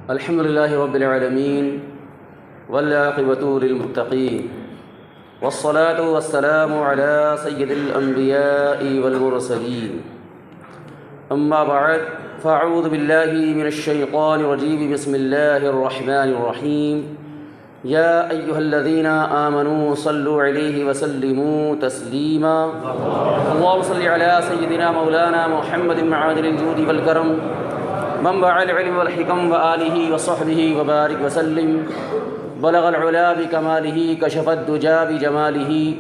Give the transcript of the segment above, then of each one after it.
الحمد لله رب العالمين والعاقبة للمتقين والصلاة والسلام على سيد الأنبياء والمرسلين أما بعد فأعوذ بالله من الشيطان الرجيم بسم الله الرحمن الرحيم يا أيها الذين آمنوا صلوا عليه وسلموا تسليما اللهم صل على سيدنا مولانا محمد معادن الجود والكرم منبع العلم والحكم وآله وصحبه وبارك وسلم بلغ العلا بكماله كشف الدجى بجماله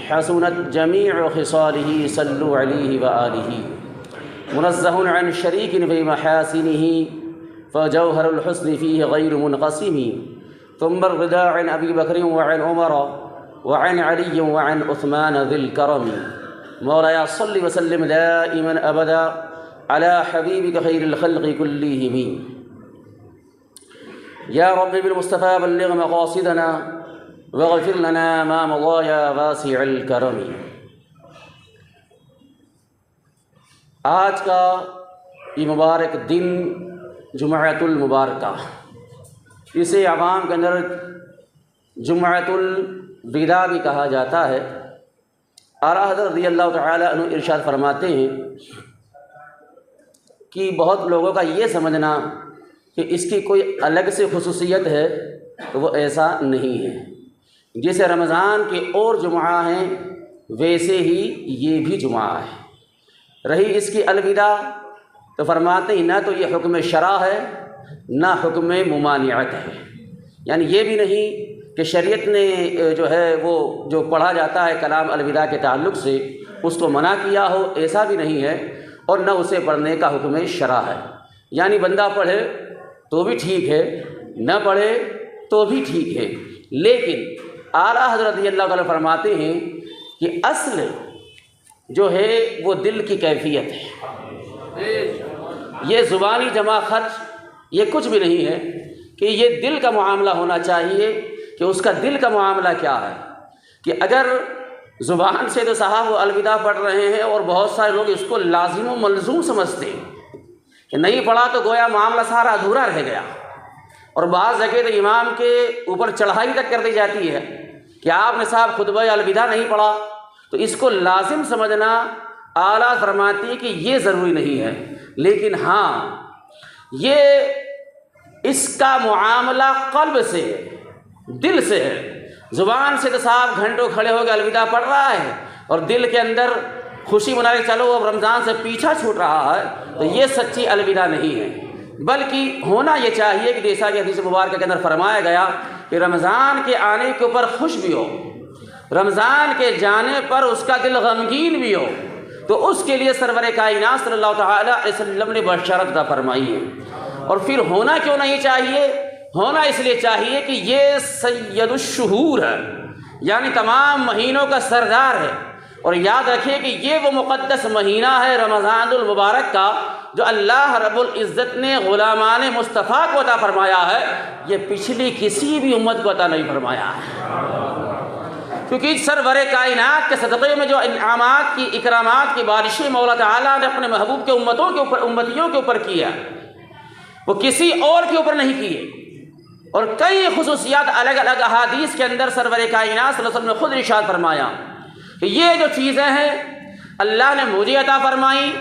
حسنت جميع خصاله صلوا عليه وآله منزه عن شريك في محاسنه فجوهر الحسن فيه غير منقسم ثم الرضا عن أبي بكر وعن عمر وعن علي وعن عثمان ذي الكرم مولاي صل وسلم دائما أبدا على حبيبك خير الخلق كلهم يا رب بالمصطفى بلغ مقاصدنا واغفر لنا ما مضى يا واسع الكرم. آج کا یہ مبارک دن جمعۃ المبارکہ، اسے عوام کے اندر جمعۃ الوداع بھی کہا جاتا ہے. اعلیٰ حضرت رضی اللہ تعالی عنہ ارشاد فرماتے ہیں کہ بہت لوگوں کا یہ سمجھنا کہ اس کی کوئی الگ سے خصوصیت ہے تو وہ ایسا نہیں ہے. جیسے رمضان کے اور جمعہ ہیں ویسے ہی یہ بھی جمعہ ہے. رہی اس کی الوداع تو فرماتے ہیں نہ تو یہ حکم شرع ہے نہ حکم ممانعت ہے. یعنی یہ بھی نہیں کہ شریعت نے جو ہے وہ جو پڑھا جاتا ہے کلام الوداع کے تعلق سے اس کو منع کیا ہو، ایسا بھی نہیں ہے، اور نہ اسے پڑھنے کا حکم شرع ہے. یعنی بندہ پڑھے تو بھی ٹھیک ہے، نہ پڑھے تو بھی ٹھیک ہے. لیکن اعلیٰ حضرت رضی اللہ تعالیٰ فرماتے ہیں کہ اصل جو ہے وہ دل کی کیفیت ہے. یہ زبانی جمع خرچ یہ کچھ بھی نہیں ہے کہ یہ دل کا معاملہ ہونا چاہیے کہ اس کا دل کا معاملہ کیا ہے. کہ اگر زبان سے تو صاحب وہ الوداع پڑھ رہے ہیں اور بہت سارے لوگ اس کو لازم و ملزوم سمجھتے ہیں کہ نہیں پڑھا تو گویا معاملہ سارا ادھورا رہ گیا، اور بعض جگہ تو امام کے اوپر چڑھائی تک کر دی جاتی ہے کہ آپ نے صاحب خطبہ الوداع نہیں پڑھا، تو اس کو لازم سمجھنا اعلیٰ فرماتی کہ یہ ضروری نہیں ہے. لیکن ہاں یہ اس کا معاملہ قلب سے ہے، دل سے ہے. زبان سے تو صاحب گھنٹوں کھڑے ہو کے الوداع پڑھ رہا ہے اور دل کے اندر خوشی منا کے چلو اب رمضان سے پیچھا چھوٹ رہا ہے، تو یہ سچی الوداع نہیں ہے. بلکہ ہونا یہ چاہیے کہ جیسا کہ حدیث مبارکہ کے اندر فرمایا گیا کہ رمضان کے آنے کے اوپر خوش بھی ہو، رمضان کے جانے پر اس کا دل غمگین بھی ہو، تو اس کے لیے سرور کائنات صلی اللہ تعالی علیہ وسلم نے بشارت عطا فرمائی ہے. اور پھر ہونا کیوں نہیں چاہیے؟ ہونا اس لیے چاہیے کہ یہ سید الشہور ہے، یعنی تمام مہینوں کا سردار ہے. اور یاد رکھیں کہ یہ وہ مقدس مہینہ ہے رمضان المبارک کا جو اللہ رب العزت نے غلامان مصطفیٰ کو عطا فرمایا ہے. یہ پچھلی کسی بھی امت کو عطا نہیں فرمایا ہے، کیونکہ سرور کائنات کے صدقے میں جو انعامات کی اکرامات کی بارشیں مولا تعالیٰ نے اپنے محبوب کے امتوں کے اوپر امتیوں کے اوپر کیا وہ کسی اور کے اوپر نہیں کیے. اور کئی خصوصیات الگ الگ احادیث کے اندر سرور کائنات صلی اللہ علیہ وسلم نے خود ارشاد فرمایا کہ یہ جو چیزیں ہیں اللہ نے مجھے عطا فرمائی،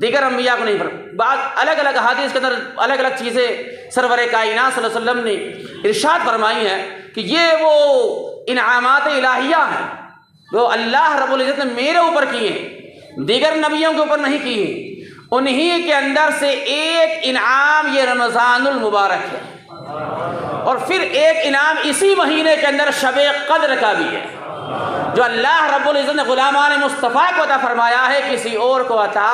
دیگر انبیاء کو نہیں فرمائی. بعض الگ الگ احادیث کے اندر الگ الگ چیزیں سرور کائنات صلی اللہ علیہ وسلم نے ارشاد فرمائی ہیں کہ یہ وہ انعامات الہیہ ہیں جو اللہ رب العزت نے میرے اوپر کیے ہیں، دیگر نبیوں کے اوپر نہیں کیے. انہی کے اندر سے ایک انعام یہ رمضان المبارک ہے، اور پھر ایک انعام اسی مہینے کے اندر شب قدر کا بھی ہے جو اللہ رب العزت نے غلامان مصطفیٰ کو عطا فرمایا ہے، کسی اور کو عطا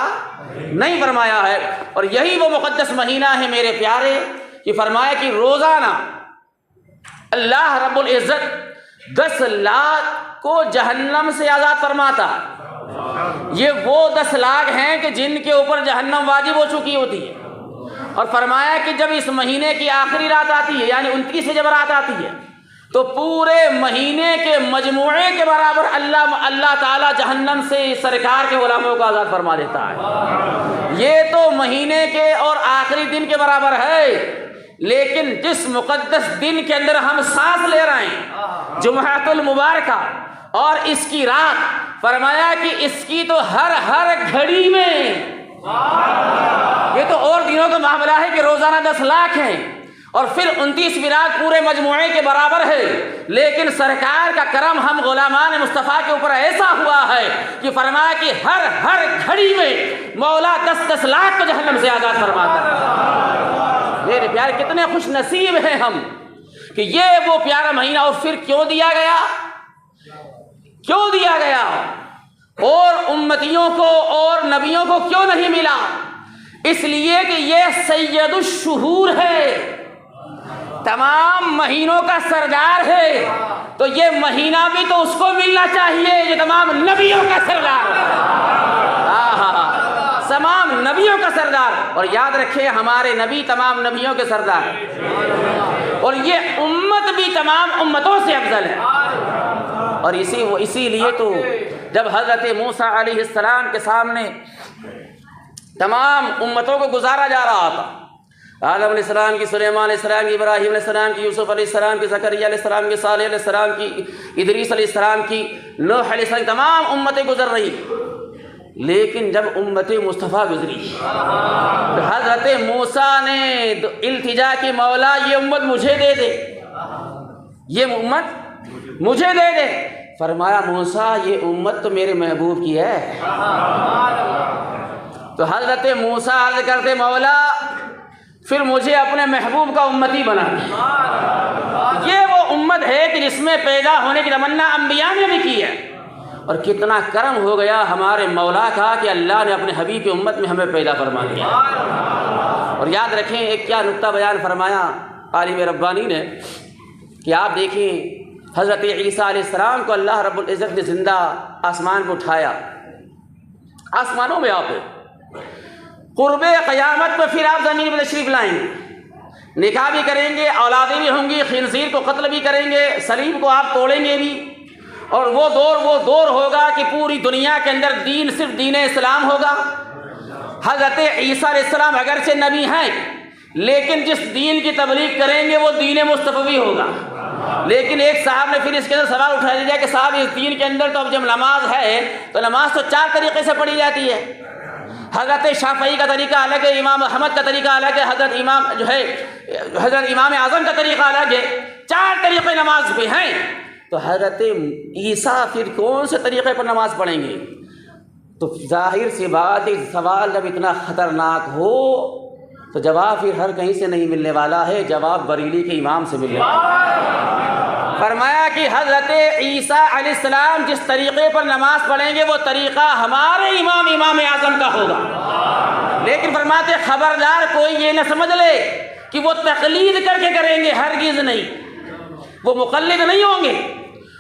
نہیں فرمایا ہے. اور یہی وہ مقدس مہینہ ہے میرے پیارے کہ فرمایا کہ روزانہ اللہ رب العزت 10 لاکھ کو جہنم سے آزاد فرماتا ہے. یہ وہ 10 لاکھ ہیں کہ جن کے اوپر جہنم واجب ہو چکی ہوتی ہے. اور فرمایا کہ جب اس مہینے کی آخری رات آتی ہے یعنی 29 جب رات آتی ہے تو پورے مہینے کے مجموعے کے برابر اللہ تعالیٰ جہنم سے سرکار کے غلاموں کو آزاد فرما دیتا ہے. یہ تو مہینے کے اور آخری دن کے برابر ہے لیکن جس مقدس دن کے اندر ہم سانس لے رہے ہیں، جمعۃ المبارکہ، اور اس کی رات، فرمایا کہ اس کی تو ہر گھڑی میں، یہ تو اور دنوں کا معاملہ ہے کہ روزانہ 10 لاکھ ہیں، اور پھر 29 رات پورے مجموعے کے برابر ہے، لیکن سرکار کا کرم ہم غلامان مصطفیٰ کے اوپر ایسا ہوا ہے کہ فرمایا کہ ہر گھڑی میں مولا 10 لاکھ کو جہنم سے آزاد فرماتا ہے۔ میرے پیارے کتنے خوش نصیب ہیں ہم کہ یہ وہ پیارا مہینہ، اور پھر کیوں دیا گیا؟ کیوں دیا گیا؟ اور امتیوں کو اور نبیوں کو کیوں نہیں ملا؟ اس لیے کہ یہ سید الشہور ہے، تمام مہینوں کا سردار ہے، تو یہ مہینہ بھی تو اس کو ملنا چاہیے جو تمام نبیوں کا سردار ہے، تمام نبیوں کا سردار۔ اور یاد رکھیں ہمارے نبی تمام نبیوں کے سردار، اور یہ امت بھی تمام امتوں سے افضل ہے۔ اور اسی لیے تو جب حضرت موسیٰ علیہ السلام کے سامنے تمام امتوں کو گزارا جا رہا تھا، آدم علیہ السلام کی، سلیمان علیہ السلام کی، ابراہیم علیہ السلام کی، یوسف علیہ السلام کی، زکریا علیہ السلام کی، صالح علیہ السلام کی، ادریس علیہ السلام کی، نوح علیہ السلام، تمام امتیں گزر رہی، لیکن جب امت مصطفیٰ گزری تو حضرت موسیٰ نے التجا کی، مولا یہ امت مجھے دے دے، یہ امت مجھے دے دے۔ فرمایا موسیٰ یہ امت تو میرے محبوب کی ہے۔ تو حضرت موسیٰ عرض کرتے مولا پھر مجھے اپنے محبوب کا امتی بنا دے۔ یہ وہ امت ہے کہ جس میں پیدا ہونے کی تمنا انبیاء نے بھی کی ہے، اور کتنا کرم ہو گیا ہمارے مولا کا کہ اللہ نے اپنے حبیب کی امت میں ہمیں پیدا فرما دیا۔ اور یاد رکھیں ایک کیا نقطہ بیان فرمایا عالم ربانی نے کہ آپ دیکھیں حضرت عیسیٰ علیہ السلام کو اللہ رب العزت نے زندہ آسمان کو اٹھایا، آسمانوں میں آپ قرب قیامت میں پھر آپ زمین میں تشریف لائیں گے، نکاح بھی کریں گے، اولادیں بھی ہوں گی، خنزیر کو قتل بھی کریں گے، صلیب کو آپ توڑیں گے بھی، اور وہ دور ہوگا کہ پوری دنیا کے اندر دین صرف دین اسلام ہوگا۔ حضرت عیسیٰ علیہ السلام اگرچہ نبی ہیں، لیکن جس دین کی تبلیغ کریں گے وہ دین مصطفی ہوگا۔ لیکن ایک صاحب نے پھر اس کے اندر سوال اٹھا دیا کہ صاحب اس دین کے اندر تو اب جب نماز ہے تو نماز تو 4 طریقے سے پڑھی جاتی ہے، حضرت شافعی کا طریقہ الگ ہے، امام احمد کا طریقہ الگ ہے، حضرت امام اعظم کا طریقہ الگ ہے، 4 طریقے نماز پہ ہیں، تو حضرت عیسیٰ پھر کون سے طریقے پر نماز پڑھیں گے؟ تو ظاہر سی بات ہے سوال جب اتنا خطرناک ہو تو جواب پھر ہر کہیں سے نہیں ملنے والا ہے، جواب بریلی کے امام سے ملنے والا ہے۔ فرمایا کہ حضرت عیسیٰ علیہ السلام جس طریقے پر نماز پڑھیں گے وہ طریقہ ہمارے امام اعظم کا ہوگا، لیکن فرماتے خبردار کوئی یہ نہ سمجھ لے کہ وہ تقلید کر کے کریں گے، ہرگز نہیں، وہ مقلد نہیں ہوں گے،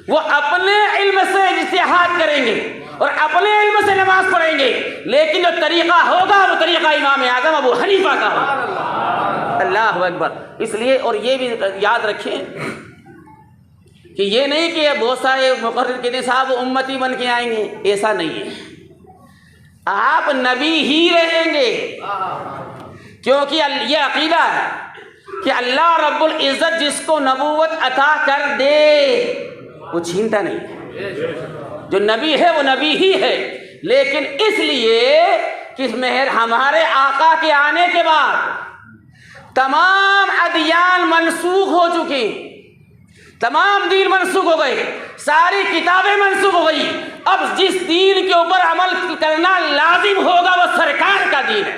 وہ اپنے علم سے اجتہاد کریں گے اور اپنے علم سے نماز پڑھیں گے، لیکن جو طریقہ ہوگا وہ طریقہ امام اعظم ابو حنیفہ کا ہوگا۔ اللہ اکبر۔ اس لیے اور یہ بھی یاد رکھیں کہ یہ نہیں کہ بہت سارے مقرر کہتے ہیں صاحب امتی بن کے آئیں گے، ایسا نہیں ہے، آپ نبی ہی رہیں گے، کیونکہ یہ عقیدہ ہے کہ اللہ رب العزت جس کو نبوت عطا کر دے وہ چھینتا نہیں، جو نبی ہے وہ نبی ہی ہے، لیکن اس لیے کہ ہمارے آقا کے آنے کے بعد تمام ادیان منسوخ ہو چکی، تمام دین منسوخ ہو گئے، ساری کتابیں منسوخ ہو گئی، اب جس دین کے اوپر عمل کرنا لازم ہوگا وہ سرکار کا دین ہے۔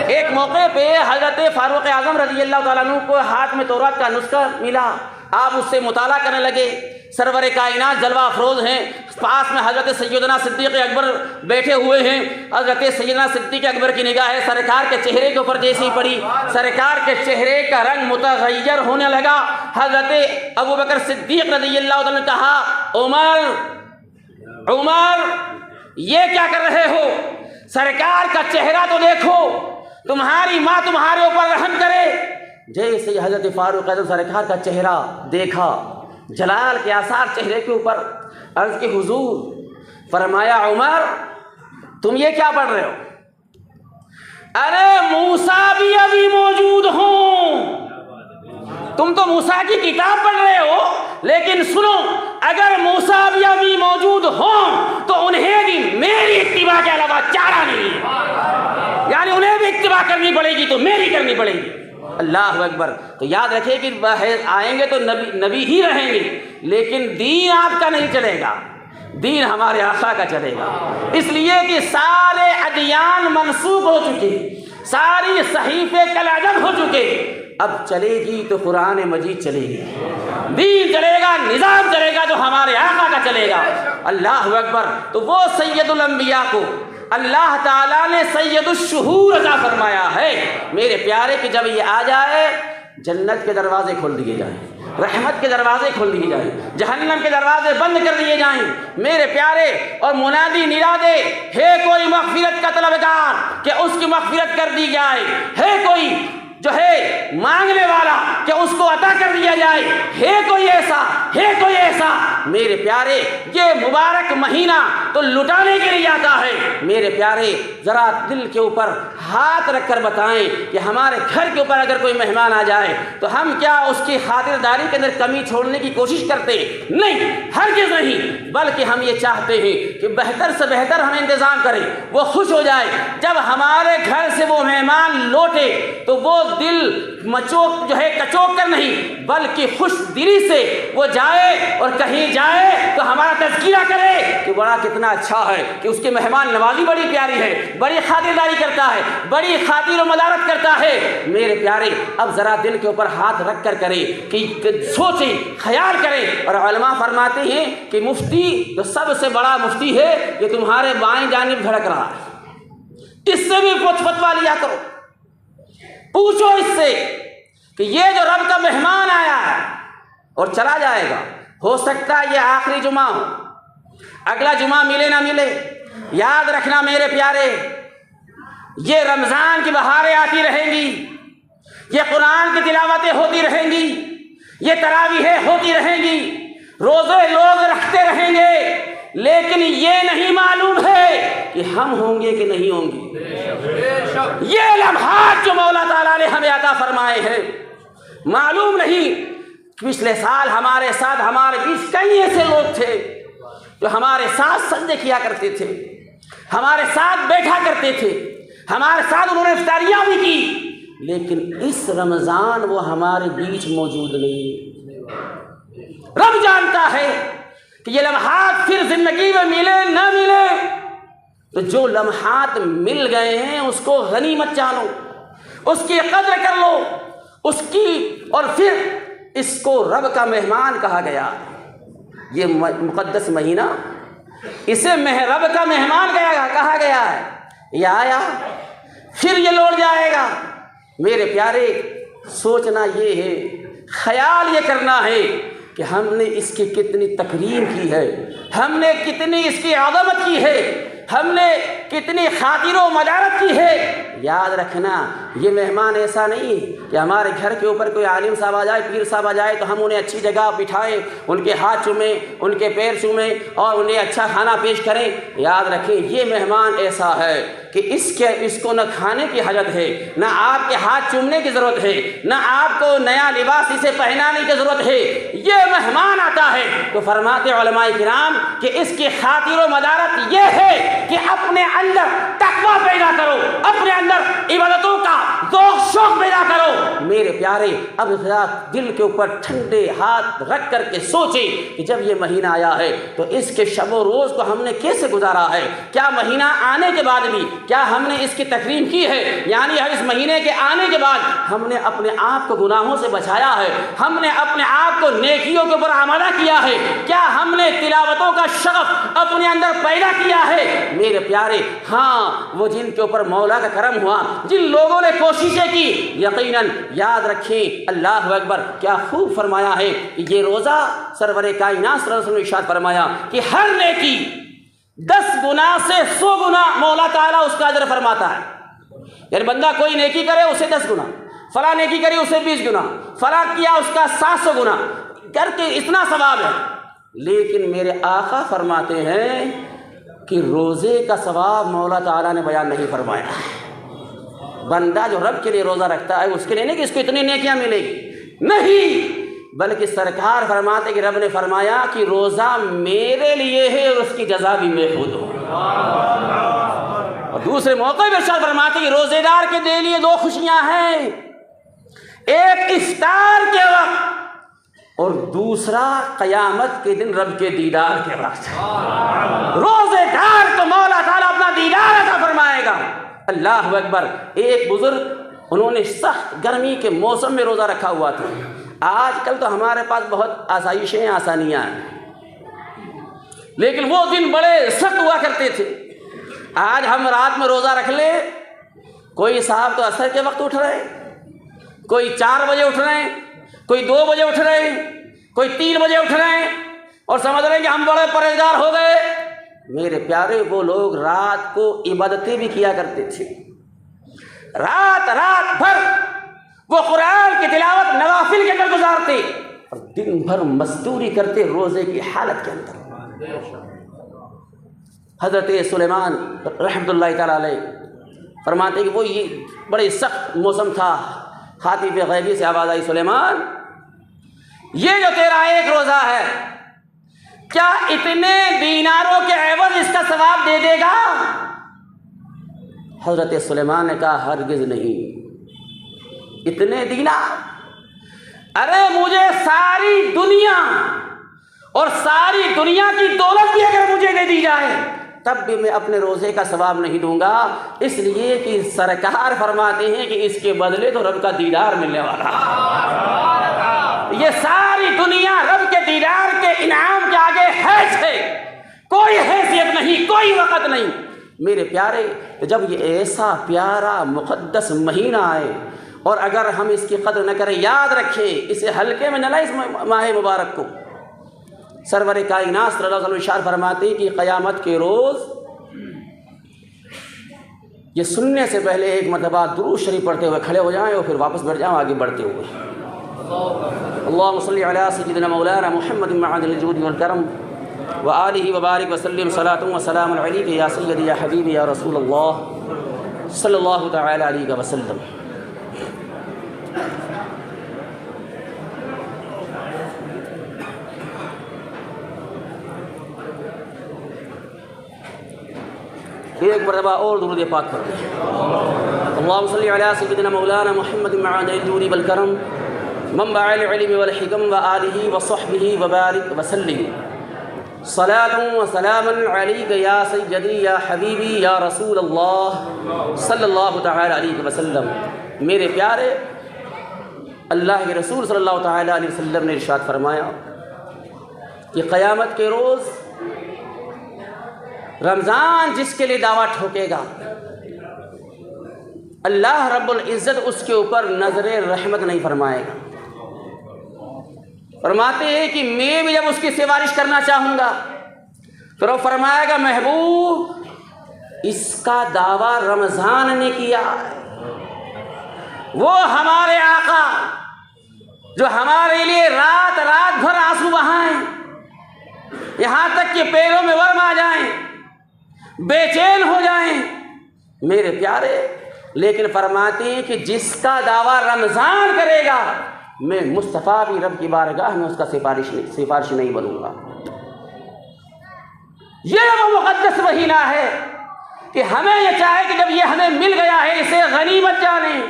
ایک موقع پہ حضرت فاروق اعظم رضی اللہ تعالیٰ عنہ کو ہاتھ میں تورات کا نسخہ ملا، آپ اس سے مطالعہ کرنے لگے، سرور کائنات جلوہ افروز ہیں، پاس میں حضرت سیدنا صدیق اکبر بیٹھے ہوئے ہیں، حضرت سیدنا صدیق اکبر کی نگاہ سرکار کے چہرے کے اوپر جیسی پڑی، سرکار کے چہرے کا رنگ متغیر ہونے لگا، حضرت ابوبکر صدیق رضی اللہ عنہ نے کہا عمر یہ کیا کر رہے ہو، سرکار کا چہرہ تو دیکھو، تمہاری ماں تمہارے اوپر رحم کرے۔ جیسے حضرت فاروق اعظم سرکار کا چہرہ دیکھا، جلال کے آثار چہرے کے اوپر، عرض کی حضور، فرمایا عمر تم یہ کیا پڑھ رہے ہو؟ ارے موسیٰ بھی ابھی موجود ہوں، تم تو موسیٰ کی کتاب پڑھ رہے ہو، لیکن سنو، اگر موسیٰ بھی ابھی موجود ہوں تو انہیں بھی میری اتباع کے علاوہ چارہ نہیں ہے، یعنی انہیں بھی اتباع کرنی پڑے گی تو میری کرنی پڑے گی۔ اللہ اکبر۔ تو یاد رکھیں کہ آئیں گے تو نبی ہی رہیں گے، لیکن دین آپ کا نہیں چلے گا، دین ہمارے آقا کا چلے گا۔ اس لیے کہ سارے ادیان منسوخ ہو چکے، ساری صحیفے کالعدم ہو چکے، اب چلے گی تو قرآن مجید چلے گی، دین چلے گا، نظام چلے گا جو ہمارے آقا کا چلے گا۔ اللہ اکبر۔ تو وہ سید الانبیاء کو اللہ تعالیٰ نے سید الشہور عطا فرمایا ہے میرے پیارے، کہ جب یہ آ جائے جنت کے دروازے کھول دیے جائیں، رحمت کے دروازے کھول دیے جائیں، جہنم کے دروازے بند کر دیے جائیں میرے پیارے، اور منادی ندا دے، ہے کوئی مغفرت کا طلبگار کہ اس کی مغفرت کر دی جائے، ہے کوئی جو ہے مانگنے والا کہ اس کو عطا کر دیا جائے، ہے کوئی ایسا میرے پیارے۔ یہ مبارک مہینہ تو لٹانے کے لیے آتا ہے میرے پیارے۔ ذرا دل کے اوپر ہاتھ رکھ کر بتائیں کہ ہمارے گھر کے اوپر اگر کوئی مہمان آ جائے تو ہم کیا اس کی خاطرداری کے اندر کمی چھوڑنے کی کوشش کرتے؟ نہیں، ہرگز نہیں، بلکہ ہم یہ چاہتے ہیں کہ بہتر سے بہتر ہم انتظام کریں، وہ خوش ہو جائے۔ جب ہمارے گھر سے وہ مہمان لوٹے تو وہ دل مچوک جو ہے کچوک کر نہیں، بلکہ خوش دلی سے وہ جائے، اور کہیں جائے تو ہمارا تذکیرہ کرے کہ بڑا کتنا اچھا ہے کہ اس کے مہمان نوازی بڑی پیاری ہے، بڑی خاطرداری کرتا ہے، بڑی خاطر و مدارت کرتا ہے میرے پیارے۔ اب ذرا دل کے اوپر ہاتھ رکھ کر کرے کہ سوچیں، خیال کریں۔ اور علماء فرماتے ہیں کہ مفتی جو سب سے بڑا مفتی ہے یہ تمہارے بائیں جانب دھڑک رہا ہے، اس سے بھی کچھ فتویٰ لیا کرو، پوچھو اس سے کہ یہ جو رب کا مہمان آیا ہے اور چلا جائے گا، ہو سکتا ہے یہ آخری جمعہ ہو، اگلا جمعہ ملے نہ ملے، یاد رکھنا میرے پیارے، یہ رمضان کی بہاریں آتی رہیں گی، یہ قرآن کی تلاوتیں ہوتی رہیں گی، یہ تراویحیں ہوتی رہیں گی، روزے لوگ رکھتے رہیں گے، لیکن یہ نہیں معلوم ہے کہ ہم ہوں گے کہ نہیں ہوں گے۔ یہ لمحات جو مولا تعالیٰ نے ہمیں عطا فرمائے ہیں، معلوم نہیں۔ پچھلے سال ہمارے ساتھ ہمارے بیچ کئی ایسے لوگ تھے جو ہمارے ساتھ سجدے کیا کرتے تھے، ہمارے ساتھ بیٹھا کرتے تھے، ہمارے ساتھ انہوں نے افطاریاں بھی کی، لیکن اس رمضان وہ ہمارے بیچ موجود نہیں۔ رب جانتا ہے کہ یہ لمحات پھر زندگی میں ملے نہ ملے، تو جو لمحات مل گئے ہیں اس کو غنیمت جانو، اس کی قدر کر لو، اس کی، اور پھر اس کو رب کا مہمان کہا گیا۔ یہ مقدس مہینہ اسے رب کا مہمان کہا گیا ہے، یہ آیا پھر یہ لوٹ جائے گا میرے پیارے۔ سوچنا یہ ہے، خیال یہ کرنا ہے کہ ہم نے اس کی کتنی تکریم کی ہے، ہم نے کتنی اس کی عظمت کی ہے، ہم نے کتنی خاطر و مدارت کی ہے۔ یاد رکھنا یہ مہمان ایسا نہیں ہے کہ ہمارے گھر کے اوپر کوئی عالم صاحب آ جائے، پیر صاحب آ جائے تو ہم انہیں اچھی جگہ بٹھائیں، ان کے ہاتھ چومیں، ان کے پیر چومیں اور انہیں اچھا کھانا پیش کریں۔ یاد رکھیں یہ مہمان ایسا ہے کہ اس کو نہ کھانے کی حاجت ہے، نہ آپ کے ہاتھ چومنے کی ضرورت ہے، نہ آپ کو نیا لباس اسے پہنانے کی ضرورت ہے۔ یہ مہمان آتا ہے تو فرماتے علماء کرام کہ اس کی خاطر و مدارت یہ ہے کہ اپنے اندر تقویٰ پیدا کرو، اپنے اندر عبادتوں کا ذوق شوق پیدا کرو میرے پیارے۔ اب دل کے اوپر ٹھنڈے ہاتھ رکھ کر کے سوچیں کہ جب یہ مہینہ آیا ہے تو اس کے شب و روز کو ہم نے کیسے گزارا ہے؟ کیا مہینہ آنے کے بعد بھی کیا ہم نے اس کی تکریم کی ہے؟ یعنی اس مہینے کے آنے کے بعد ہم نے اپنے آپ کو گناہوں سے بچایا ہے، ہم نے اپنے آپ کو نیکیوں کے اوپر آمادہ کیا ہے، کیا ہم نے تلاوتوں کا شغف اپنے اندر پیدا کیا ہے میرے پیارے؟ ہاں، وہ جن کے اوپر مولا کا کرم ہوا، جن لوگوں نے کوششیں کی، یقیناً یاد رکھیں اللہ اکبر کیا خوب فرمایا ہے یہ روزہ سرور کائنات صلی اللہ علیہ وسلم نے ارشاد فرمایا کہ ہر نیکی 10 گنا سے 100 گنا مولا تعالیٰ اس کا اجر فرماتا ہے۔ یعنی بندہ کوئی نیکی کرے اسے 10 گنا، فلاں نیکی کری اسے 20 گنا، فلاں کیا اس کا 700 گنا کر کے اتنا ثواب ہے۔ لیکن میرے آقا فرماتے ہیں کہ روزے کا ثواب مولا تعالیٰ نے بیان نہیں فرمایا۔ بندہ جو رب کے لیے روزہ رکھتا ہے اس کے لیے نہیں کہ اس کو اتنی نیکیاں ملے گی، نہیں، بلکہ سرکار فرماتے کہ رب نے فرمایا کہ روزہ میرے لیے ہے اور اس کی جزا بھی میں خود ہوں۔ اور دوسرے موقع پہ ارشاد فرماتے کہ روزے دار کے لیے دو خوشیاں ہیں، ایک افطار کے وقت اور دوسرا قیامت کے دن رب کے دیدار کے وقت۔ روزے دار کو مولا تعالیٰ اپنا دیدار عطا فرمائے گا۔ اللہ اکبر۔ ایک بزرگ، انہوں نے سخت گرمی کے موسم میں روزہ رکھا ہوا تھا۔ آج کل تو ہمارے پاس بہت آسائشیں آسانیاں ہیں، لیکن وہ دن بڑے سخت ہوا کرتے تھے۔ آج ہم رات میں روزہ رکھ لیں، کوئی صاحب تو عصر کے وقت اٹھ رہے ہیں، کوئی 4 بجے اٹھ رہے ہیں، کوئی 2 بجے اٹھ رہے ہیں، کوئی 3 بجے اٹھ رہے ہیں اور سمجھ رہے ہیں کہ ہم بڑے پرہیزگار ہو گئے۔ میرے پیارے، وہ لوگ رات کو عبادتیں بھی کیا کرتے تھے، رات بھر وہ قرآن کی تلاوت نوافل کے اندر گزارتے اور دن بھر مزدوری کرتے روزے کی حالت کے اندر۔ حضرت سلیمان رحمۃ اللہ تعالیٰ علیہ فرماتے کہ وہ یہ بڑے سخت موسم تھا، خاطب غیبی سے آواز آئی، سلیمان یہ جو تیرا ایک روزہ ہے، کیا اتنے دیناروں کے عوض اس کا ثواب دے دے گا؟ حضرت سلیمان نے کہا ہرگز نہیں، اتنے دینار؟ ارے مجھے ساری دنیا اور ساری دنیا کی دولت بھی اگر مجھے دے دی جائے تب بھی میں اپنے روزے کا ثواب نہیں دوں گا، اس لیے کہ سرکار فرماتے ہیں کہ اس کے بدلے تو رب کا دیدار ملنے والا ہے۔ یہ ساری دنیا رب کے دیدار کے انعام کے آگے ہے، کوئی حیثیت نہیں، کوئی وقت نہیں۔ میرے پیارے، جب یہ ایسا پیارا مقدس مہینہ آئے اور اگر ہم اس کی قدر نہ کریں، یاد رکھیں، اسے ہلکے میں نہ لائیں، اس ماہ مبارک کو۔ سرور کائنات صلی اللہ علیہ وسلم ارشاد فرماتے ہیں کہ قیامت کے روز یہ سننے سے پہلے ایک مرتبہ درود شریف پڑھتے ہوئے کھڑے ہو جائیں اور پھر واپس بیٹھ جائیں آگے بڑھتے ہوئے۔ اللہم صلی علی سیدنا مولانا محمد معدن الجود والکرم وآلہ وبارک وسلم صلاۃ و سلام علیک یا سیدی یا حبیبی یا رسول اللہ صلی اللہ تعالی علیہ وسلم۔ ایک مرتبہ اور درود پاک پڑھیں۔ اللہم صلی علی سیدنا مولانا محمد معدن الجود والکرم منبع العلم والحکم وآلہ وصحبہ وبارک وسلم صلاۃ و سلام علیک یا سیدی یا حبیبی یا رسول اللہ صلی اللہ تعالی علیہ وسلم۔ میرے پیارے، اللہ کے رسول صلی اللہ تعالی علیہ وسلم نے ارشاد فرمایا کہ قیامت کے روز رمضان جس کے لیے دعویٰ ٹھوکے گا، اللہ رب العزت اس کے اوپر نظر رحمت نہیں فرمائے گا۔ فرماتے ہیں کہ میں بھی جب اس کی سفارش کرنا چاہوں گا تو وہ فرمائے گا محبوب اس کا دعویٰ رمضان نے کیا ہے، وہ ہمارے آقا جو ہمارے لیے رات بھر آنسو بہائیں، یہاں تک کہ پیروں میں ورم آ جائیں، بے چین ہو جائیں۔ میرے پیارے، لیکن فرماتے ہیں کہ جس کا دعویٰ رمضان کرے گا میں مصطفیٰ بھی رب کی بارگاہ میں اس کا سفارش نہیں بنوں گا۔ یہ وہ مقدس مہینہ ہے کہ ہمیں یہ چاہے کہ جب یہ ہمیں مل گیا ہے اسے غنیمت جانیں،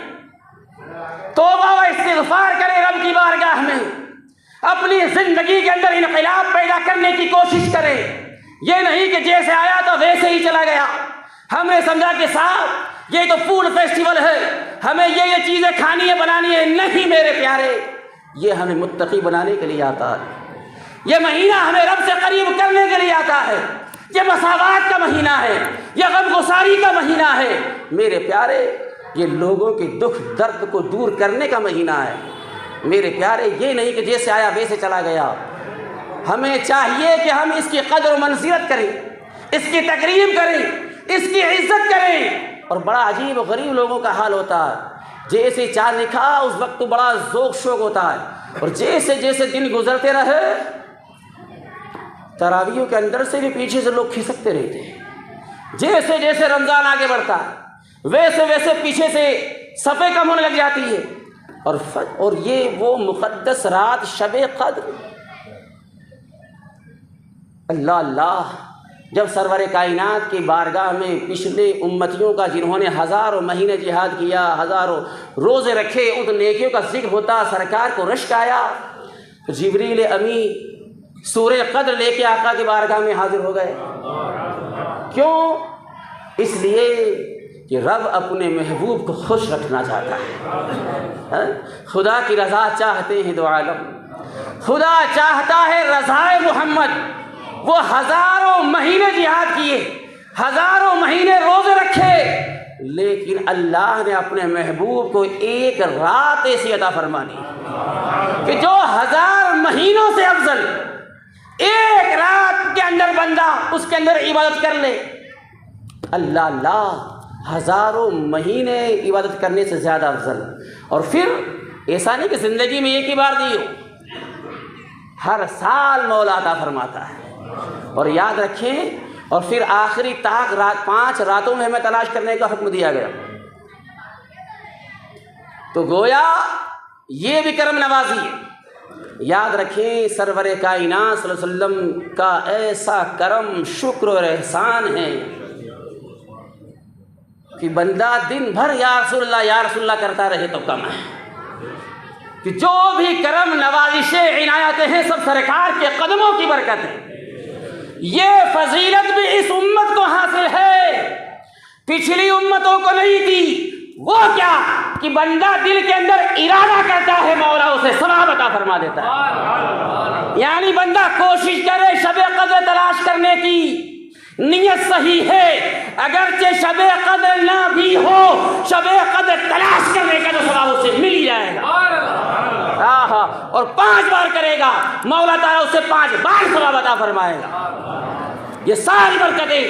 توبہ و استغفار کریں رب کی بارگاہ میں، اپنی زندگی کے اندر انقلاب پیدا کرنے کی کوشش کریں۔ یہ نہیں کہ جیسے آیا تو ویسے ہی چلا گیا، ہم نے سمجھا کہ صاحب یہ تو فوڈ فیسٹیول ہے، ہمیں یہ چیزیں کھانی ہے بنانی ہے۔ نہیں میرے پیارے، یہ ہمیں متقی بنانے کے لیے آتا ہے، یہ مہینہ ہمیں رب سے قریب کرنے کے لیے آتا ہے، یہ مساوات کا مہینہ ہے، یہ غم گساری کا مہینہ ہے۔ میرے پیارے، یہ لوگوں کے دکھ درد کو دور کرنے کا مہینہ ہے۔ میرے پیارے، یہ نہیں کہ جیسے آیا ویسے چلا گیا۔ ہمیں چاہیے کہ ہم اس کی قدر و منزلت کریں، اس کی تکریم کریں، اس کی عزت کریں۔ اور بڑا عجیب و غریب لوگوں کا حال ہوتا ہے، جیسے چاند نکھا اس وقت تو بڑا ذوق شوق ہوتا ہے، اور جیسے جیسے دن گزرتے رہے تراویحوں کے اندر سے بھی پیچھے سے لوگ کھسکتے رہتے ہیں۔ جیسے جیسے رمضان آگے بڑھتا ہے ویسے ویسے پیچھے سے صفیں کم ہونے لگ جاتی ہے۔ اور یہ وہ مقدس رات شب قدر، اللہ اللہ، جب سرور کائنات کی بارگاہ میں پچھلے امتیوں کا جنہوں نے ہزاروں مہینے جہاد کیا، ہزاروں روزے رکھے، ان نیکیوں کا ذکر ہوتا، سرکار کو رشک آیا، تو جبریل امین سورہ قدر لے کے آقا کی بارگاہ میں حاضر ہو گئے۔ کیوں؟ اس لیے کہ رب اپنے محبوب کو خوش رکھنا چاہتا ہے۔ خدا کی رضا چاہتے ہیں دو عالم، خدا چاہتا ہے رضائے محمد۔ وہ ہزاروں مہینے جہاد کیے، ہزاروں مہینے روزے رکھے، لیکن اللہ نے اپنے محبوب کو ایک رات ایسی عطا فرمانی کہ جو 1000 مہینوں سے افضل، ایک رات کے اندر بندہ اس کے اندر عبادت کر لے، اللہ اللہ، ہزاروں مہینے عبادت کرنے سے زیادہ افضل۔ اور پھر ایسا نہیں کہ زندگی میں ایک ہی بار دی ہو، ہر سال مولا عطا فرماتا ہے۔ اور یاد رکھیں، اور پھر آخری طاق رات 5 راتوں میں ہمیں تلاش کرنے کا حکم دیا گیا۔ تو گویا یہ بھی کرم نوازی ہے۔ یاد رکھیں سرور کائنات صلی اللہ علیہ وسلم کا ایسا کرم، شکر اور احسان ہے کہ بندہ دن بھر یا رسول اللہ کرتا رہے تو کم ہے، کہ جو بھی کرم نوازشیں عنایتیں ہیں سب سرکار کے قدموں کی برکت ہے۔ یہ فضیلت بھی اس امت کو حاصل ہے، پچھلی امتوں کو نہیں تھی۔ وہ کیا کہ بندہ دل کے اندر ارادہ کرتا ہے، مولا اسے ثواب عطا فرما دیتا ہے۔ یعنی بندہ کوشش کرے شب قدر تلاش کرنے کی، نیت صحیح ہے، اگرچہ شب قدر نہ بھی ہو، شب قدر تلاش کرنے کا جو ثواب اسے مل ہی جائے گا۔ اور 5 بار کرے گا، مولا تعالیٰ اسے 5 بار ثواب عطا فرمائے گا۔ یہ ساری برکتیں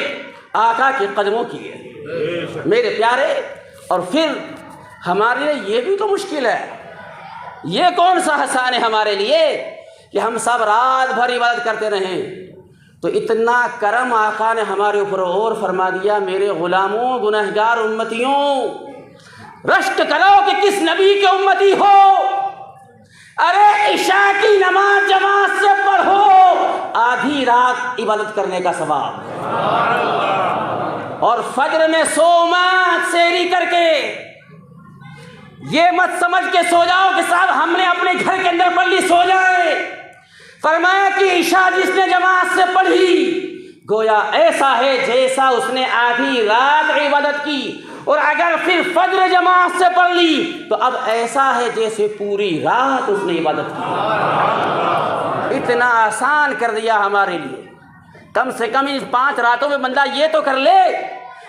آقا کے قدموں کی ہے میرے پیارے۔ اور پھر ہمارے لیے یہ بھی تو مشکل ہے، یہ کون سا آسان ہے ہمارے لیے کہ ہم سب رات بھر عبادت کرتے رہیں۔ تو اتنا کرم آقا نے ہمارے اوپر اور فرما دیا، میرے غلاموں، گنہگار امتیوں، رشک کرو کہ کس نبی کے امتی ہو۔ ارے عشاء کی نماز جماعت سے پڑھو، آدھی رات عبادت کرنے کا ثواب، اور فجر میں سو مت سحری کر کے۔ یہ مت سمجھ کے سو جاؤ کہ صاحب ہم نے اپنے گھر کے اندر پڑھ لی سو جائے۔ فرمایا کہ عشاء جس نے جماعت سے پڑھی گویا ایسا ہے جیسا اس نے آدھی رات عبادت کی، اور اگر پھر فجر جماعت سے پڑھ لی تو اب ایسا ہے جیسے پوری رات اس نے عبادت کی۔ اتنا آسان کر دیا ہمارے لیے۔ کم سے کم ان 5 راتوں میں بندہ یہ تو کر لے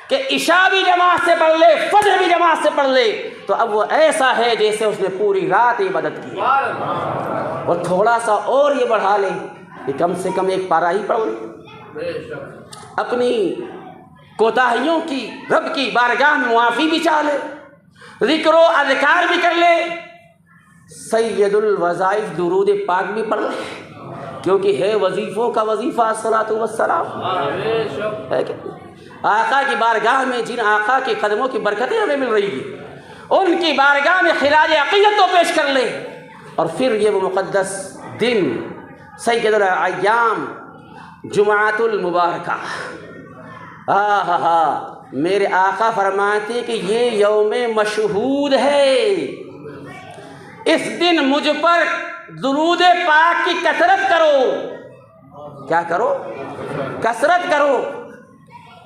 کہ عشاء بھی جماعت سے پڑھ لے، فجر بھی جماعت سے پڑھ لے، تو اب وہ ایسا ہے جیسے اس نے پوری رات عبادت کی۔ اور تھوڑا سا اور یہ بڑھا لے کہ کم سے کم 1 پارہ ہی پڑھ لے، اپنی کوتاہیوں کی رب کی بارگاہ میں معافی بھی چاہ لے، ذکر و اذکار بھی کر لے، سید الوظائف درود پاک بھی پڑھ لے، کیونکہ ہے وظیفوں کا وظیفہ الصلاۃ والسلام ہے کہ آقا کی بارگاہ میں جن آقا کے قدموں کی برکتیں ہمیں مل رہی ہیں ان کی بارگاہ میں خراج عقیدت تو پیش کر لے۔ اور پھر یہ وہ مقدس دن سید الایام جمعۃ المبارکہ، میرے آقا فرماتے کہ یہ یوم مشہود ہے، اس دن مجھ پر درود پاک کی کثرت کرو۔ کیا کرو؟ کثرت کرو۔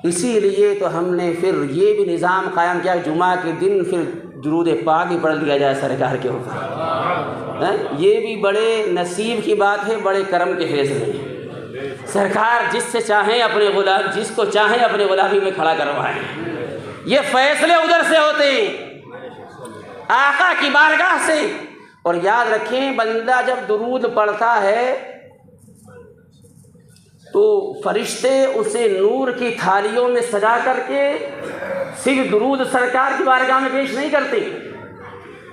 اسی لیے تو ہم نے پھر یہ بھی نظام قائم کیا جمعہ کے دن پھر درود پاک ہی پڑھ لیا جائے سرکار کے اوپر۔ یہ بھی بڑے نصیب کی بات ہے، بڑے کرم کے فیصلے ہیں۔ سرکار جس سے چاہیں اپنے غلام، جس کو چاہیں اپنے غلامی میں کھڑا کروائیں، یہ فیصلے ادھر سے ہوتے ہیں آقا کی بارگاہ سے۔ اور یاد رکھیں بندہ جب درود پڑھتا ہے تو فرشتے اسے نور کی تھالیوں میں سجا کر کے صرف درود سرکار کی بارگاہ میں پیش نہیں کرتے،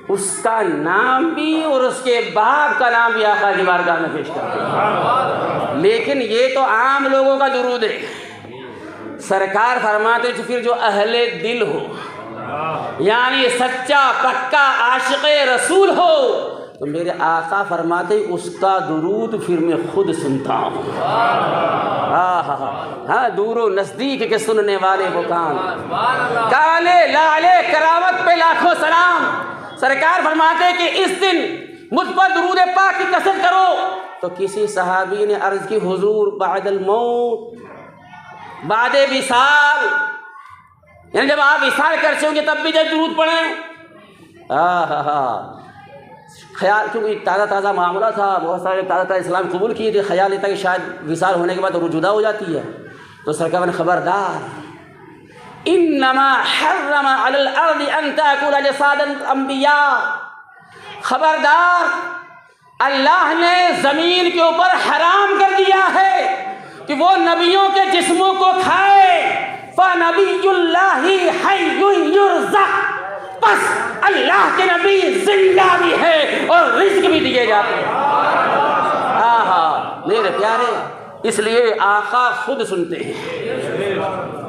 اس کا نام بھی اور اس کے باپ کا نام بھی آقا کی بارگاہ میں پیش کرتے ہیں۔ لیکن یہ تو عام لوگوں کا درود ہے، سرکار فرماتے پھر جو اہل دل ہو، یعنی سچا پکا عاشق رسول ہو تو میرے آقا فرماتے اس کا درود پھر میں خود سنتا ہوں۔ ہاں دور و نزدیک کے سننے والے وہ کان، کالے لالے کرامت پہ لاکھوں سلام۔ سرکار فرماتے کہ اس دن مجھ پر درود پاک کی کثرت کرو۔ تو کسی صحابی نے عرض کی حضور بعد الموت، بعد وصال، یعنی جب آپ وصال کرتے ہوں گے تب بھی جب درود پڑھیں؟ خیال، کیونکہ تازہ معاملہ تھا، بہت سارے تازہ اسلام قبول کیے تھے، خیال یہ تھا کہ شاید وصال ہونے کے بعد روح جدا ہو جاتی ہے۔ تو سرکار نے خبردار، انما حرم علی الارض ان تاکل اجساد الانبیاء، خبردار اللہ نے زمین کے اوپر حرام کر دیا ہے کہ وہ نبیوں کے جسموں کو کھائے۔ فنبی اللہ حی یرزق، بس اللہ کے نبی زندہ بھی ہے اور رزق بھی دیے جاتے ہیں۔ میرے پیارے، اس لیے آقا خود سنتے ہیں۔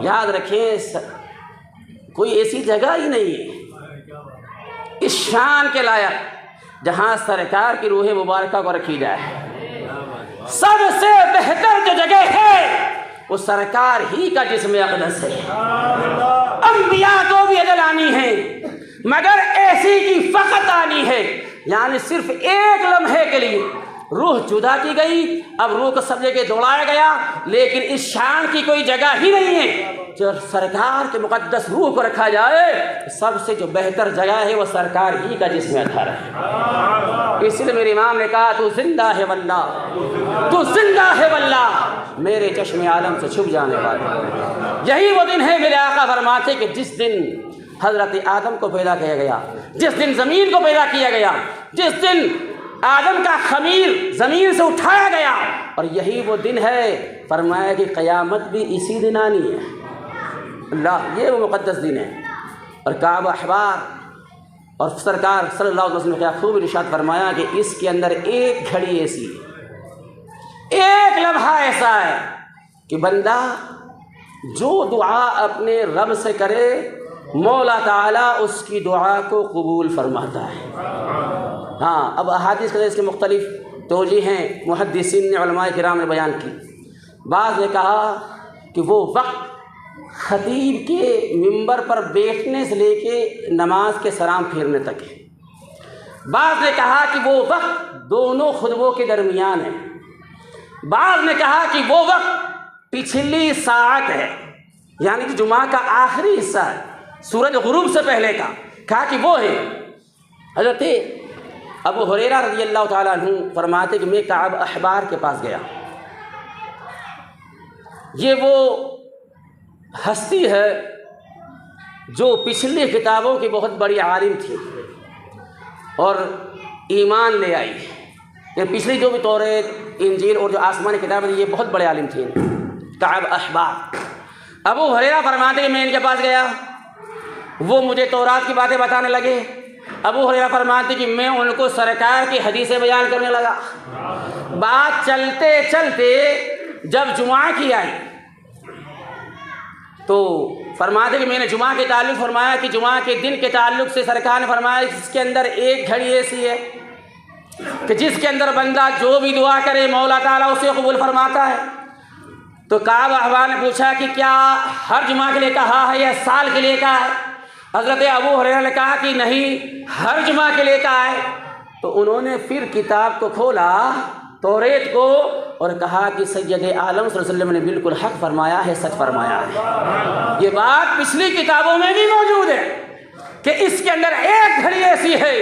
یاد رکھیں کوئی ایسی جگہ ہی نہیں ہے اس شان کے لائق جہاں سرکار کی روح مبارکہ کو رکھی جائے۔ سب سے بہتر جو جگہ ہے وہ سرکار ہی کا جسم اقدس ہے۔ انبیاء کو بھی اجل آنی ہے مگر ایسی کی فقط آنی ہے، یعنی صرف ایک لمحے کے لیے روح جدا کی گئی، اب روح کو سب جگہ دوڑایا گیا، لیکن اس شان کی کوئی جگہ ہی نہیں ہے جو سرکار کے مقدس روح کو رکھا جائے۔ سب سے جو بہتر جگہ ہے وہ سرکار ہی کا جسم اطہر ہے۔ اس لیے میرے امام نے کہا تو زندہ ہے واللہ، تو زندہ ہے واللہ، میرے چشم عالم سے چھپ جانے والے۔ یہی وہ دن ہے میرے آقا فرماتے کہ جس دن حضرت آدم کو پیدا کیا گیا، جس دن زمین کو پیدا کیا گیا، جس دن آدم کا خمیر زمین سے اٹھایا گیا، اور یہی وہ دن ہے فرمایا کہ قیامت بھی اسی دن آنی ہے۔ اللہ، یہ وہ مقدس دن ہے۔ اور کعب احبار اور سرکار صلی اللہ علیہ وسلم نے کیا خوب ارشاد فرمایا کہ اس کے اندر ایک گھڑی ایسی ہے، ایک لمحہ ایسا ہے کہ بندہ جو دعا اپنے رب سے کرے مولا تعالیٰ اس کی دعا کو قبول فرماتا ہے۔ ہاں، اب احادیث کے اس کے مختلف توجیہ ہیں، محدثین نے، علماء کرام نے بیان کی۔ بعض نے کہا کہ وہ وقت خطیب کے منبر پر بیٹھنے سے لے کے نماز کے سلام پھیرنے تک ہے۔ بعض نے کہا کہ وہ وقت دونوں خطبوں کے درمیان ہے۔ بعض نے کہا کہ وہ وقت پچھلی ساعت ہے، یعنی کہ جمعہ کا آخری حصہ ہے، سورج غروب سے پہلے کا، کہا کہ وہ ہے۔ حضرت ابو ہریرہ رضی اللہ تعالیٰ عنہ فرماتے کہ میں کعب احبار کے پاس گیا۔ یہ وہ ہستی ہے جو پچھلی کتابوں کی بہت بڑی عالم تھی اور ایمان لے آئی۔ یہ پچھلی جو بھی توریت، انجیل اور جو آسمانی کتابیں تھیں، یہ بہت بڑے عالم تھے کعب احبار۔ ابو ہریرہ فرماتے کہ میں ان کے پاس گیا، وہ مجھے تورات کی باتیں بتانے لگے۔ ابو ہریرہ فرماتے کہ میں ان کو سرکار کی حدیثیں بیان کرنے لگا۔ بات چلتے چلتے جب جمعہ کی آئی تو فرماتے کہ میں نے جمعہ کے تعلق فرمایا کہ جمعہ کے دن کے تعلق سے سرکار نے فرمایا کہ اس کے اندر ایک گھڑی ایسی ہے کہ جس کے اندر بندہ جو بھی دعا کرے مولا تعالیٰ اسے قبول فرماتا ہے۔ تو کعب احبار نے پوچھا کہ کیا ہر جمعہ کے لیے کہا ہے یا سال کے لیے کہا ہے؟ حضرت ابو ہریرہ نے کہا کہ نہیں، ہر جمعہ کے لیے کہا ہے۔ تو انہوں نے پھر کتاب کو کھولا، توریت کو، اور کہا کہ سید عالم صلی اللہ علیہ وسلم نے بالکل حق فرمایا ہے، سچ فرمایا ہے۔ یہ بات پچھلی کتابوں میں بھی موجود ہے کہ اس کے اندر ایک گھڑی ایسی ہے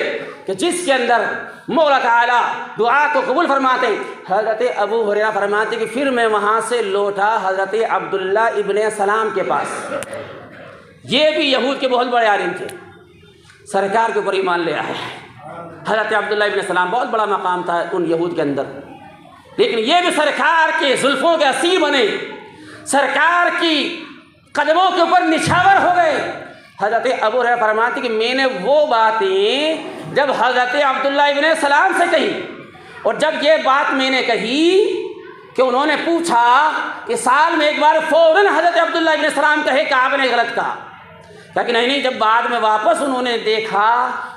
کہ جس کے اندر مولا تعالیٰ دعا کو قبول فرماتے ہیں۔ حضرت ابو ہریرہ فرماتے کہ پھر میں وہاں سے لوٹا حضرت عبداللہ ابن سلام کے پاس۔ یہ بھی یہود کے بہت بڑے عالم تھے، سرکار کے اوپر ایمان لے آئے۔ حضرت عبداللہ ابن سلام بہت بڑا مقام تھا ان یہود کے اندر، لیکن یہ بھی سرکار کے زلفوں کے اسیر بنے، سرکار کی قدموں کے اوپر نچھاور ہو گئے۔ حضرت ابو ہریرہ فرماتے کہ میں نے وہ باتیں جب حضرت عبداللہ ابن سلام سے کہی، اور جب یہ بات میں نے کہی کہ انہوں نے پوچھا کہ سال میں ایک بار فوراً حضرت عبداللہ ابن سلام کہے کہ آپ نے غلط کہا، کہا کہ نہیں، جب بعد میں واپس انہوں نے دیکھا